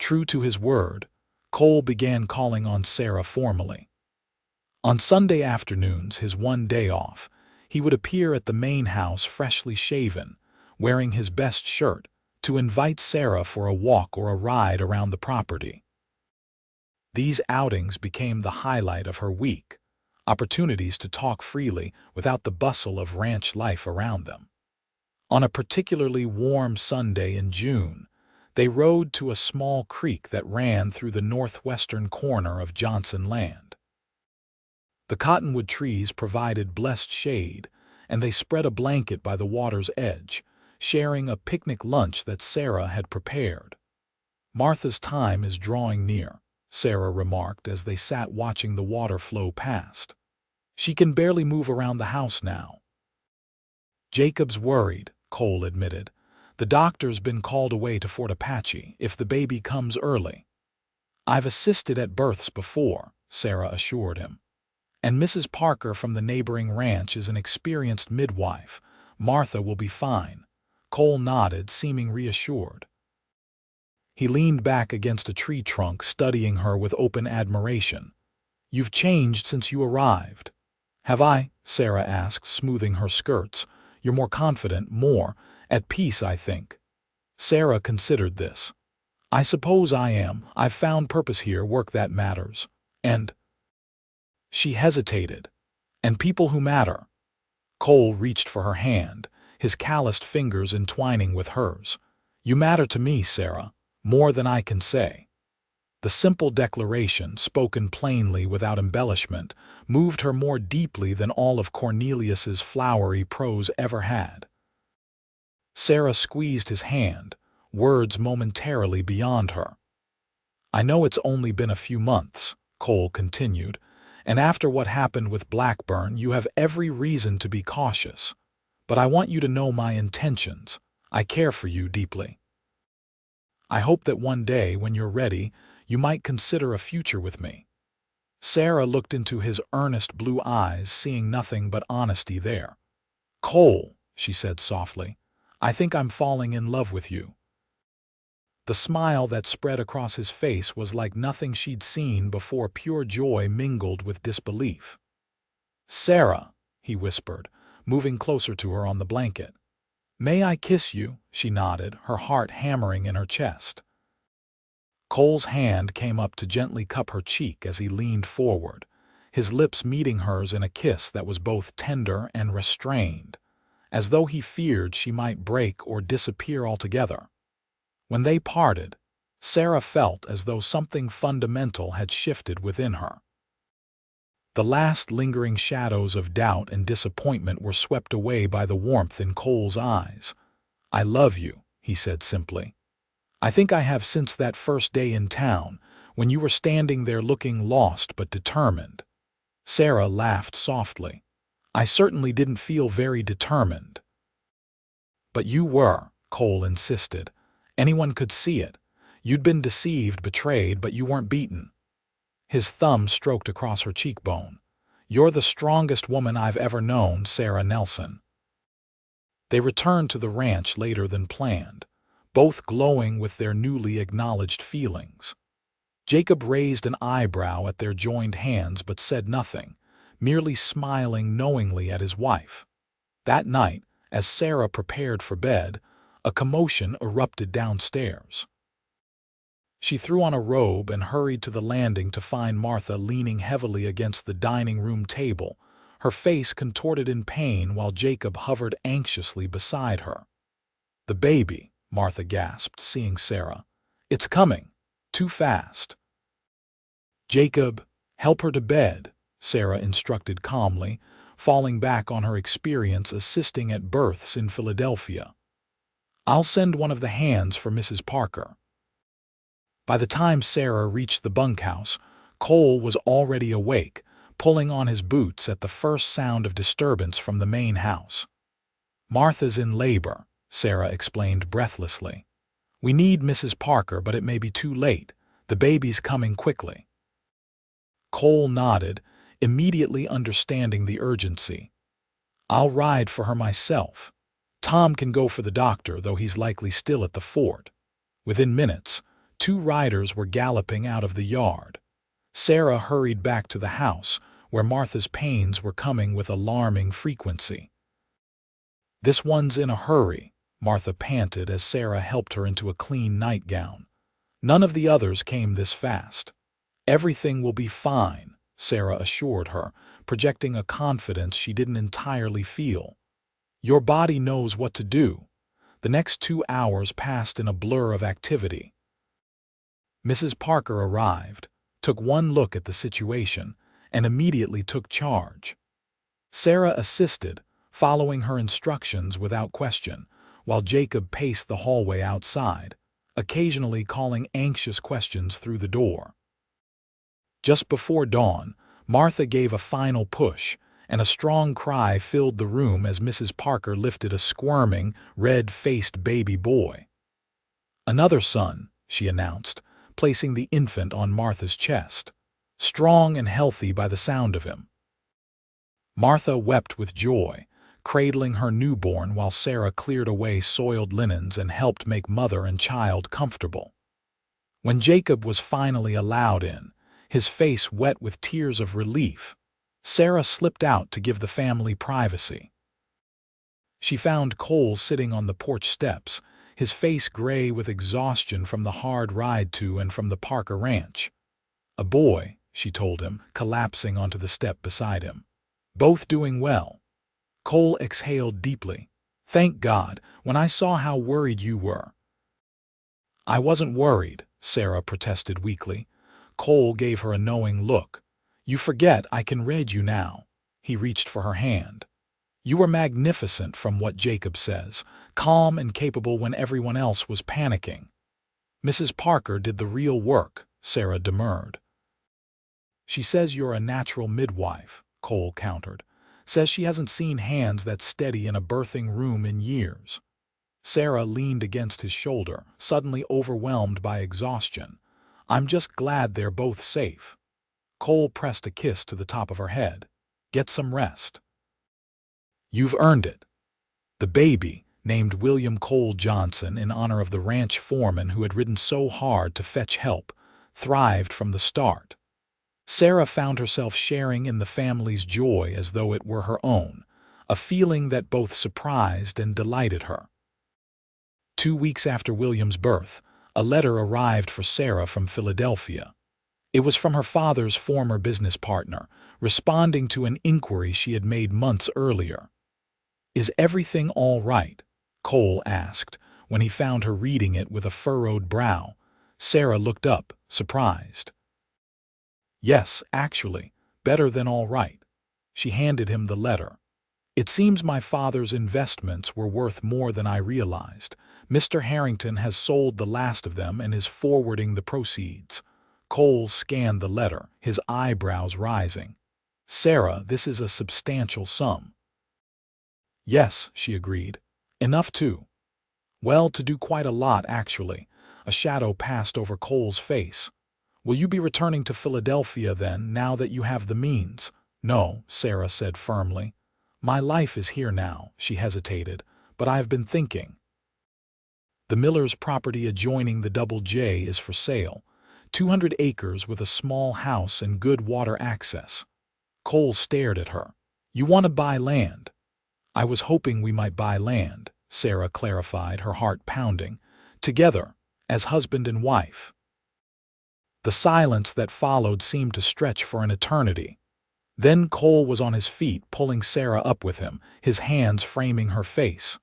True to his word, Cole began calling on Sarah formally. On Sunday afternoons, his one day off, he would appear at the main house freshly shaven, wearing his best shirt, to invite Sarah for a walk or a ride around the property. These outings became the highlight of her week, opportunities to talk freely without the bustle of ranch life around them. On a particularly warm Sunday in June, they rode to a small creek that ran through the northwestern corner of Johnson land. The cottonwood trees provided blessed shade, and they spread a blanket by the water's edge, sharing a picnic lunch that Sarah had prepared. "Martha's time is drawing near," Sarah remarked as they sat watching the water flow past. "She can barely move around the house now." "Jacob's worried," Cole admitted. "The doctor's been called away to Fort Apache if the baby comes early." "I've assisted at births before," Sarah assured him. "And Mrs. Parker from the neighboring ranch is an experienced midwife. Martha will be fine." Cole nodded, seeming reassured. He leaned back against a tree trunk, studying her with open admiration. "You've changed since you arrived." "Have I?" Sarah asked, smoothing her skirts. "You're more confident, more at peace, I think." Sarah considered this. "I suppose I am. I've found purpose here, work that matters. And—" She hesitated. "And people who matter." Cole reached for her hand, his calloused fingers entwining with hers. "You matter to me, Sarah, more than I can say." The simple declaration, spoken plainly without embellishment, moved her more deeply than all of Cornelius's flowery prose ever had. Sarah squeezed his hand, words momentarily beyond her. "I know it's only been a few months," Cole continued, "and after what happened with Blackburn, you have every reason to be cautious. But I want you to know my intentions. I care for you deeply. I hope that one day, when you're ready, you might consider a future with me." Sarah looked into his earnest blue eyes, seeing nothing but honesty there. "Cole," she said softly, "I think I'm falling in love with you." The smile that spread across his face was like nothing she'd seen before, pure joy mingled with disbelief. "Sarah," he whispered, moving closer to her on the blanket. "May I kiss you?" She nodded, her heart hammering in her chest. Cole's hand came up to gently cup her cheek as he leaned forward, his lips meeting hers in a kiss that was both tender and restrained, as though he feared she might break or disappear altogether. When they parted, Sarah felt as though something fundamental had shifted within her. The last lingering shadows of doubt and disappointment were swept away by the warmth in Cole's eyes. "I love you," he said simply. "I think I have since that first day in town, when you were standing there looking lost but determined." Sarah laughed softly. "I certainly didn't feel very determined." "But you were," Cole insisted. "Anyone could see it. You'd been deceived, betrayed, but you weren't beaten." His thumb stroked across her cheekbone. "You're the strongest woman I've ever known, Sarah Nelson." They returned to the ranch later than planned, both glowing with their newly acknowledged feelings. Jacob raised an eyebrow at their joined hands but said nothing, merely smiling knowingly at his wife. That night, as Sarah prepared for bed, a commotion erupted downstairs. She threw on a robe and hurried to the landing to find Martha leaning heavily against the dining room table, her face contorted in pain while Jacob hovered anxiously beside her. "The baby," Martha gasped, seeing Sarah. "It's coming. Too fast." "Jacob, help her to bed," Sarah instructed calmly, falling back on her experience assisting at births in Philadelphia. "I'll send one of the hands for Mrs. Parker." By the time Sarah reached the bunkhouse, Cole was already awake, pulling on his boots at the first sound of disturbance from the main house. "Martha's in labor," Sarah explained breathlessly. "We need Mrs. Parker, but it may be too late. The baby's coming quickly." Cole nodded, immediately understanding the urgency. "I'll ride for her myself. Tom can go for the doctor, though he's likely still at the fort." Within minutes, 2 riders were galloping out of the yard. Sarah hurried back to the house, where Martha's pains were coming with alarming frequency. "This one's in a hurry," Martha panted as Sarah helped her into a clean nightgown. "None of the others came this fast." "Everything will be fine," Sarah assured her, projecting a confidence she didn't entirely feel. "Your body knows what to do." The next 2 hours passed in a blur of activity. Mrs. Parker arrived, took one look at the situation, and immediately took charge. Sarah assisted, following her instructions without question, while Jacob paced the hallway outside, occasionally calling anxious questions through the door. Just before dawn, Martha gave a final push, and a strong cry filled the room as Mrs. Parker lifted a squirming, red-faced baby boy. "Another son," she announced, placing the infant on Martha's chest, strong and healthy by the sound of him. Martha wept with joy, cradling her newborn while Sarah cleared away soiled linens and helped make mother and child comfortable. When Jacob was finally allowed in, his face wet with tears of relief, Sarah slipped out to give the family privacy. She found Cole sitting on the porch steps, his face gray with exhaustion from the hard ride to and from the Parker Ranch. "A boy," she told him, collapsing onto the step beside him. "Both doing well." Cole exhaled deeply. "Thank God, when I saw how worried you were." "I wasn't worried," Sarah protested weakly. Cole gave her a knowing look. "You forget I can read you now." He reached for her hand. "You were magnificent from what Jacob says, calm and capable when everyone else was panicking." "Mrs. Parker did the real work," Sarah demurred. "She says you're a natural midwife," Cole countered. "Says she hasn't seen hands that steady in a birthing room in years." Sarah leaned against his shoulder, suddenly overwhelmed by exhaustion. "I'm just glad they're both safe." Cole pressed a kiss to the top of her head. "Get some rest." "You've earned it." The baby, named William Cole Johnson in honor of the ranch foreman who had ridden so hard to fetch help, thrived from the start. Sarah found herself sharing in the family's joy as though it were her own, a feeling that both surprised and delighted her. 2 weeks after William's birth, a letter arrived for Sarah from Philadelphia. It was from her father's former business partner, responding to an inquiry she had made months earlier. "Is everything all right?" Cole asked, when he found her reading it with a furrowed brow. Sarah looked up, surprised. "Yes, actually, better than all right." She handed him the letter. "It seems my father's investments were worth more than I realized. Mr. Harrington has sold the last of them and is forwarding the proceeds." Cole scanned the letter, his eyebrows rising. "Sarah, this is a substantial sum." "Yes," she agreed. "Enough to—" "Well, to do quite a lot, actually." A shadow passed over Cole's face. "Will you be returning to Philadelphia, then, now that you have the means?" "No," Sarah said firmly. "My life is here now." She hesitated. "But I've been thinking. The Miller's property adjoining the Double J is for sale. 200 acres with a small house and good water access." Cole stared at her. "You want to buy land?" "I was hoping we might buy land," Sarah clarified, her heart pounding. "Together, as husband and wife." The silence that followed seemed to stretch for an eternity. Then Cole was on his feet, pulling Sarah up with him, his hands framing her face.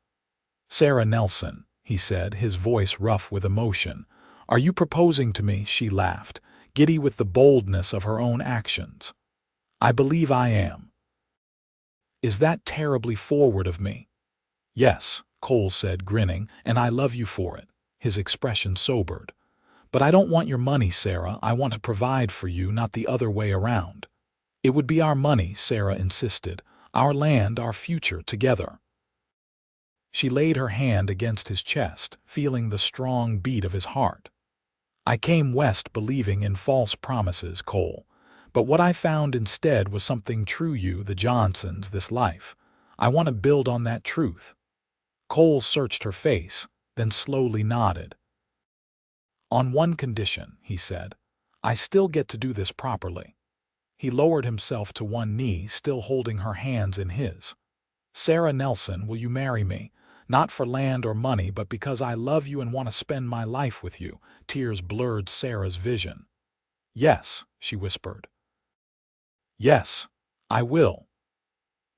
"Sarah Nelson," he said, his voice rough with emotion. "Are you proposing to me?" She laughed, giddy with the boldness of her own actions. "I believe I am." "Is that terribly forward of me?" "Yes," Cole said, grinning, "and I love you for it." His expression sobered. "But I don't want your money, Sarah. I want to provide for you, not the other way around." "It would be our money," Sarah insisted. "Our land, our future, together." She laid her hand against his chest, feeling the strong beat of his heart. "I came west believing in false promises, Cole. But what I found instead was something true: you, the Johnsons, this life. I want to build on that truth." Cole searched her face, then slowly nodded. "On one condition," he said. "I still get to do this properly." He lowered himself to one knee, still holding her hands in his. "Sarah Nelson, will you marry me? Not for land or money, but because I love you and want to spend my life with you." Tears blurred Sarah's vision. "Yes," she whispered. "Yes, I will."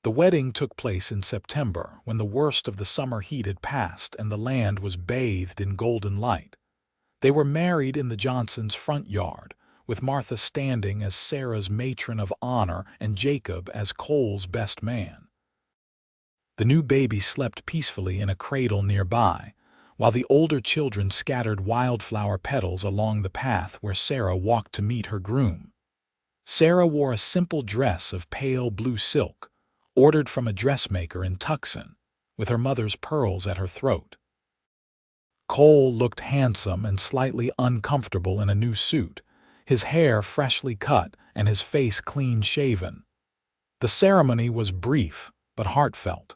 The wedding took place in September, when the worst of the summer heat had passed and the land was bathed in golden light. They were married in the Johnsons' front yard, with Martha standing as Sarah's matron of honor and Jacob as Cole's best man. The new baby slept peacefully in a cradle nearby, while the older children scattered wildflower petals along the path where Sarah walked to meet her groom. Sarah wore a simple dress of pale blue silk, ordered from a dressmaker in Tucson, with her mother's pearls at her throat. Cole looked handsome and slightly uncomfortable in a new suit, his hair freshly cut and his face clean-shaven. The ceremony was brief but heartfelt.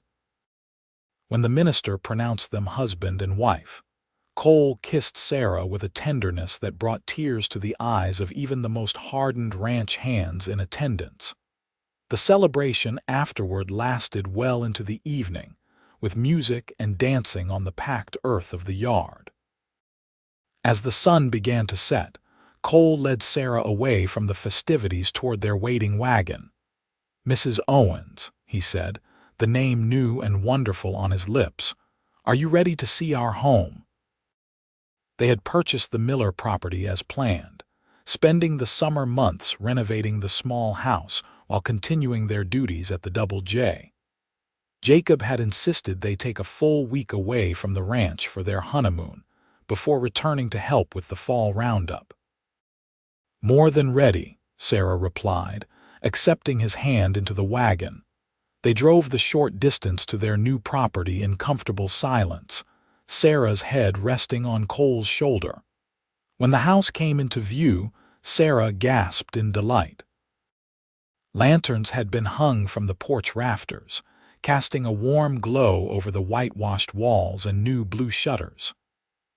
When the minister pronounced them husband and wife, Cole kissed Sarah with a tenderness that brought tears to the eyes of even the most hardened ranch hands in attendance. The celebration afterward lasted well into the evening, with music and dancing on the packed earth of the yard. As the sun began to set, Cole led Sarah away from the festivities toward their waiting wagon. "Mrs. Owens," he said, the name new and wonderful on his lips, "are you ready to see our home?" They had purchased the Miller property as planned, spending the summer months renovating the small house while continuing their duties at the Double J. Jacob had insisted they take a full week away from the ranch for their honeymoon, before returning to help with the fall roundup. "More than ready," Sarah replied, accepting his hand into the wagon. They drove the short distance to their new property in comfortable silence, Sarah's head resting on Cole's shoulder. When the house came into view, Sarah gasped in delight. Lanterns had been hung from the porch rafters, casting a warm glow over the whitewashed walls and new blue shutters.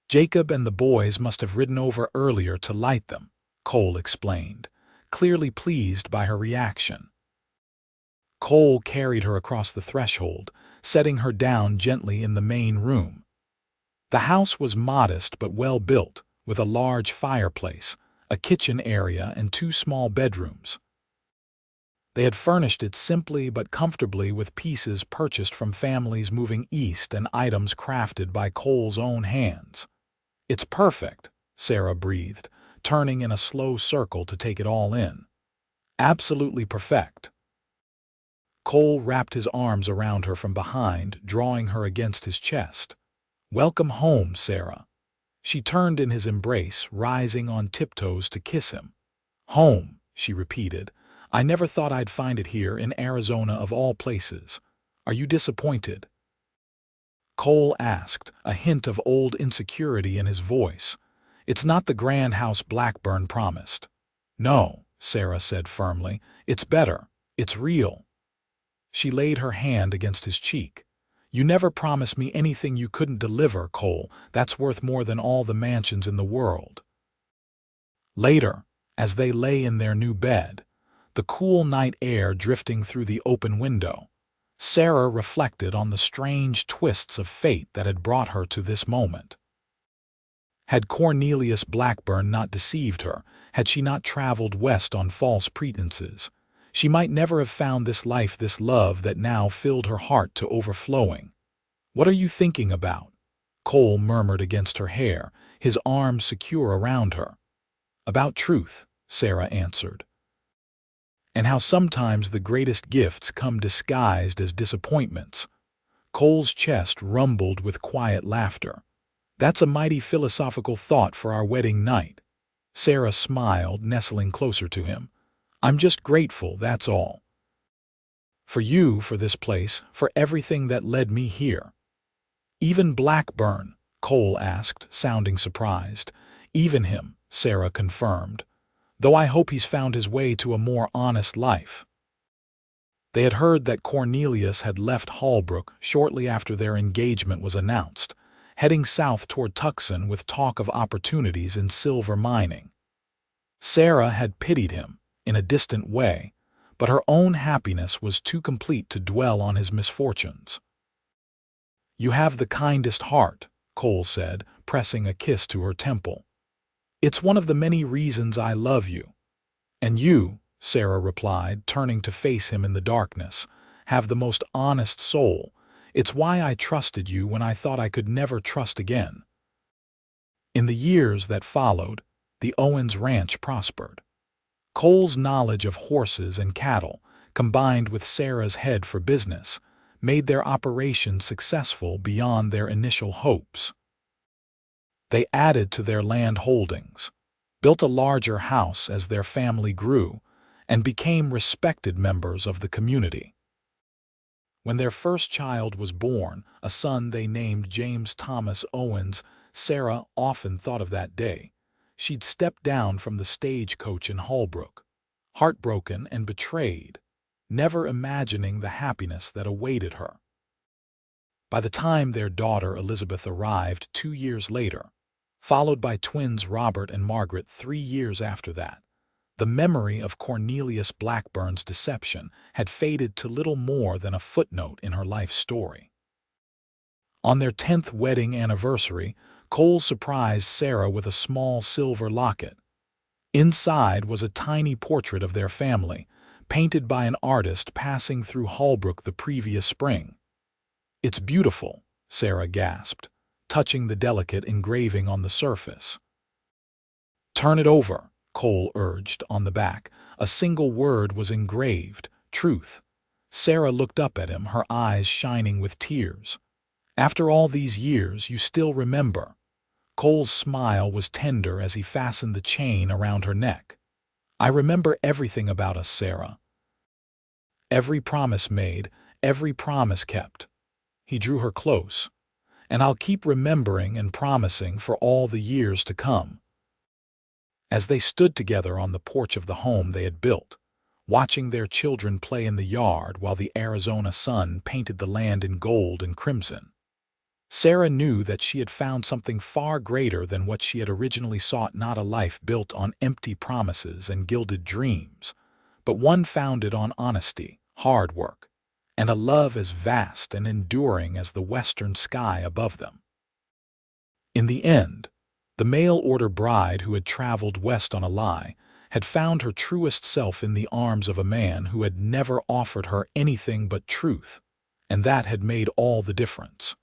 "Jacob and the boys must have ridden over earlier to light them," Cole explained, clearly pleased by her reaction. Cole carried her across the threshold, setting her down gently in the main room. The house was modest but well built, with a large fireplace, a kitchen area, and 2 small bedrooms. They had furnished it simply but comfortably with pieces purchased from families moving east and items crafted by Cole's own hands. "It's perfect," Sarah breathed, turning in a slow circle to take it all in. "Absolutely perfect." Cole wrapped his arms around her from behind, drawing her against his chest. "Welcome home, Sarah." She turned in his embrace, rising on tiptoes to kiss him. "Home," she repeated. "I never thought I'd find it here in Arizona of all places. Are you disappointed?" Cole asked, a hint of old insecurity in his voice. "It's not the grand house Blackburn promised." "No," Sarah said firmly. "It's better. It's real." She laid her hand against his cheek. "You never promised me anything you couldn't deliver, Cole. That's worth more than all the mansions in the world." Later, as they lay in their new bed, the cool night air drifting through the open window, Sarah reflected on the strange twists of fate that had brought her to this moment. Had Cornelius Blackburn not deceived her, had she not traveled west on false pretenses, she might never have found this life, this love that now filled her heart to overflowing. "What are you thinking about?" Cole murmured against her hair, his arms secure around her. "About truth," Sarah answered. "And how sometimes the greatest gifts come disguised as disappointments." Cole's chest rumbled with quiet laughter. "That's a mighty philosophical thought for our wedding night." Sarah smiled, nestling closer to him. "I'm just grateful, that's all. For you, for this place, for everything that led me here." "Even Blackburn?" Cole asked, sounding surprised. "Even him," Sarah confirmed. "Though I hope he's found his way to a more honest life." They had heard that Cornelius had left Holbrook shortly after their engagement was announced, heading south toward Tucson with talk of opportunities in silver mining. Sarah had pitied him, in a distant way, but her own happiness was too complete to dwell on his misfortunes. "You have the kindest heart," Cole said, pressing a kiss to her temple. "It's one of the many reasons I love you." "And you," Sarah replied, turning to face him in the darkness, "have the most honest soul. It's why I trusted you when I thought I could never trust again." In the years that followed, the Owens ranch prospered. Cole's knowledge of horses and cattle, combined with Sarah's head for business, made their operation successful beyond their initial hopes. They added to their land holdings, built a larger house as their family grew, and became respected members of the community. When their first child was born, a son they named James Thomas Owens, Sarah often thought of that day. She'd stepped down from the stagecoach in Holbrook, heartbroken and betrayed, never imagining the happiness that awaited her. By the time their daughter Elizabeth arrived 2 years later, followed by twins Robert and Margaret 3 years after that, the memory of Cornelius Blackburn's deception had faded to little more than a footnote in her life story. On their 10th wedding anniversary, Cole surprised Sarah with a small silver locket. Inside was a tiny portrait of their family, painted by an artist passing through Holbrook the previous spring. "It's beautiful," Sarah gasped, touching the delicate engraving on the surface. "Turn it over," Cole urged. On the back, a single word was engraved: truth. Sarah looked up at him, her eyes shining with tears. "After all these years, you still remember." Cole's smile was tender as he fastened the chain around her neck. "I remember everything about us, Sarah. Every promise made, every promise kept." He drew her close. "And I'll keep remembering and promising for all the years to come." As they stood together on the porch of the home they had built, watching their children play in the yard while the Arizona sun painted the land in gold and crimson, Sarah knew that she had found something far greater than what she had originally sought, not a life built on empty promises and gilded dreams, but one founded on honesty, hard work, and a love as vast and enduring as the western sky above them. In the end, the mail-order bride who had traveled west on a lie had found her truest self in the arms of a man who had never offered her anything but truth, and that had made all the difference.